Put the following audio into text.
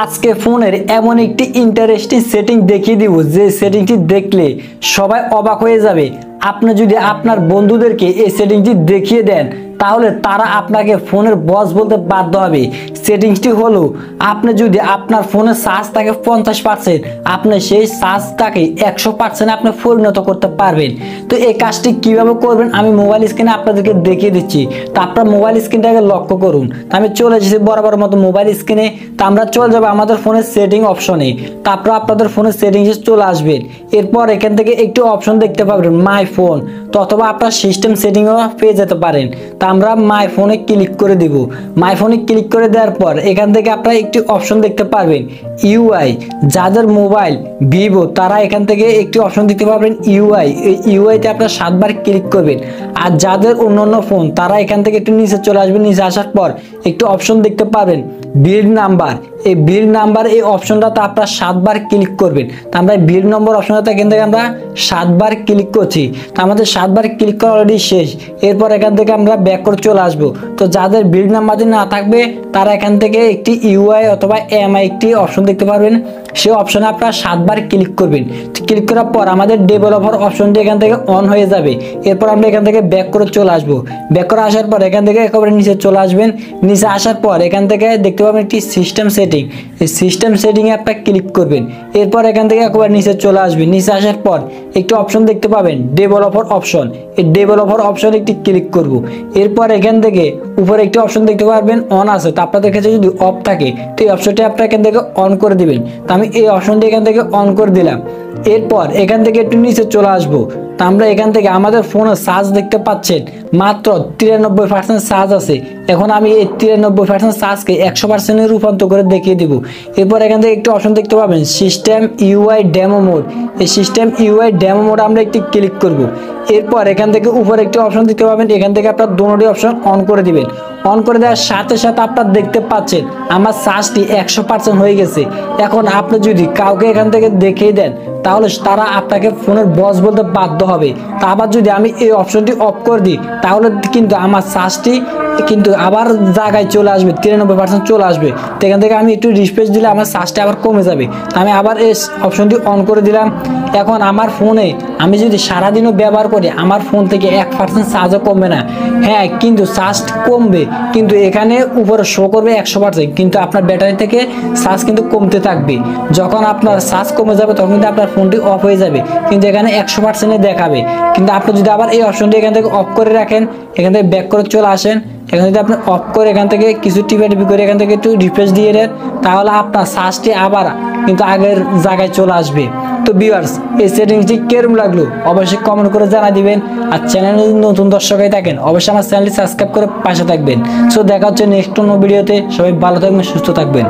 আজকে ফোনের এমন একটি ইন্টারেস্টিং সেটিং দেখিয়ে দিব যে সেটিংটি দেখলে সবাই অবাক হয়ে যাবে। আপনি যদি আপনার বন্ধুদেরকে এই সেটিংটি দেখিয়ে দেন তাহলে তারা আপনাকে ফোনের বস বলতে বাধ্য হবে। সেটিংসটি হলো, আপনি যদি আপনার ফোনের চার্জ থাকে 50%, আপনি সেই চার্জটাকে 100% আপনি পরিণত করতে পারবেন। তো এই কাজটি কিভাবে করবেন আমি মোবাইল স্ক্রিনে আপনাদেরকে দেখিয়ে দিচ্ছি। তো আপনার মোবাইল স্ক্রিনটাকে লক্ষ্য করুন। তো আমি চলে এসেছি বরাবর মতো মোবাইল স্ক্রিনে। তো আমরা চলে যাবো আমাদের ফোনের সেটিং অপশনে। তারপর আপনাদের ফোনের সেটিংসে চলে আসবেন। এরপর এখান থেকে একটি অপশন দেখতে পাবেন মাই ফোন, তো অথবা আপনার সিস্টেম সেটিংও পেয়ে যেতে পারেন। তা আমরা মাই ফোনে ক্লিক করে দিব। মাই ফোনে ক্লিক করে দেওয়ার পর এখান থেকে আপনারা একটি অপশন দেখতে পারবেন ইউআই। যাদের মোবাইল ভিভো তারা এখান থেকে একটি অপশন দেখতে পাবেন ইউআই। এই ইউআইতে আপনারা 7 বার ক্লিক করবেন। আর যাদের অন্যান্য ফোন তারা এখান থেকে একটু নিচে চলে আসবেন। নিচে আসার পর একটি অপশন দেখতে পাবেন বিল্ড নাম্বার। এই বিল্ড নাম্বার এই অপশনটাতে আপনারা 7 বার ক্লিক করবেন। তো আমরা বিল্ড নম্বর অপশনটাতে এখান থেকে আমরা 7 বার ক্লিক করছি। তো আমাদের 7 বার ক্লিক করা অলরেডি শেষ। এরপর এখান থেকে আমরা ব্যাক করে চলে আসবো। তো যাদের বিল্ড নাম্বারটি না থাকবে তারা এখান থেকে একটি ইউআই অথবা এমআই একটি অপশন দেখতে পারবেন। সেই অপশনে আপনারা 7 বার ক্লিক করবেন। ক্লিক করার পর আমাদের ডেভেলপার অপশনটি এখান থেকে অন হয়ে যাবে। এরপর আমরা এখান থেকে ব্যাক করে চলে আসবো। ব্যাক করে আসার পর এখান থেকে একেবারে নিচে চলে আসবেন। নিচে আসার পর এখান থেকে দেখতে পাবেন একটি সিস্টেম সেটিং। এই সিস্টেম সেটিংয়ে আপনারা ক্লিক করবেন। এরপর এখান থেকে একেবারে নিচে চলে আসবেন। নিচে আসার পর একটি অপশন দেখতে পাবেন ডেভেলপার অপশন। এই ডেভেলপার অপশনে একটি ক্লিক করব। এরপর এখান থেকে উপরে একটি অপশন দেখতে পারবেন অন আছে। তো আপনাদের কাছে যদি অফ থাকে তো এই অপশনটি আপনারা এখান থেকে অন করে দিবেন। তো আমি এই অপশনটি এখান থেকে অন করে দিলাম। এরপর এখান থেকে একটু নিচে চলে আসবো। তো আমরা এখান থেকে আমাদের ফোনের চার্জ দেখতে পাচ্ছেন মাত্র 93% চার্জ আছে। এখন আমি এই 93% চার্জকে 100% রূপান্তর করে দেখিয়ে দিব। এরপর এখান থেকে একটি অপশন দেখতে পাবেন সিস্টেম ইউআই ডেমো মোড। এই সিস্টেম ইউআই ডেমো মোড আমরা একটি ক্লিক করব। এরপর এখান থেকে উপরে একটি অপশন দেখতে পাবেন। এখান থেকে আপনার দুটোটি অপশন অন করে দিবেন। অন করে দেওয়ার সাথে সাথে আপনারা দেখতে পাচ্ছেন আমার চার্জটি 100% হয়ে গেছে। এখন আপনি যদি কাউকে এখান থেকে দেখিয়ে দেন তাহলে তারা আপনাকে ফোনের বস বলতে বাধ্য হবে। তা আবার যদি আমি এই অপশনটি অফ করে দিই তাহলে কিন্তু আমার চার্জটি কিন্তু আবার জায়গায় চলে আসবে, 93% চলে আসবে। তো এখান থেকে আমি একটু রিফ্রেশ দিলে আমার চার্জটা আবার কমে যাবে। আমি আবার এই অপশনটি অন করে দিলাম। এখন আমার ফোনে আমি যদি সারাদিনও ব্যবহার করি আমার ফোন থেকে 1% চার্জও কমবে না। হ্যাঁ, কিন্তু চার্জ কমবে, কিন্তু এখানে উপরে শো করবে 100%, কিন্তু আপনার ব্যাটারি থেকে চার্জ কিন্তু কমতে থাকবে। যখন আপনার চার্জ কমে যাবে তখন কিন্তু আপনার ফোনটি অফ হয়ে যাবে, কিন্তু এখানে 100% দেখাবে। কিন্তু আপনি যদি আবার এই অপশনটি এখান থেকে অফ করে রাখেন, এখান থেকে ব্যাক করে চলে আসেন, এখান থেকে আপনি অফ করে এখান থেকে কিছু টিপি করে এখান থেকে একটু রিফ্রেশ দিয়ে দেন, তাহলে আপনার চার্জটি আবার কিন্তু আগের জায়গায় চলে আসবে। তো ভিউয়ার্স, এই সেটিংসটি কেমন লাগলো অবশ্যই কমেন্ট করে জানা দিবেন। আর চ্যানেলে যদি নতুন দর্শক হয়ে থাকেন অবশ্যই আমার চ্যানেলটি সাবস্ক্রাইব করে পাশে থাকবেন। সো দেখা হচ্ছে নেক্সট কোনো ভিডিওতে। সবাই ভালো থাকবেন, সুস্থ থাকবেন।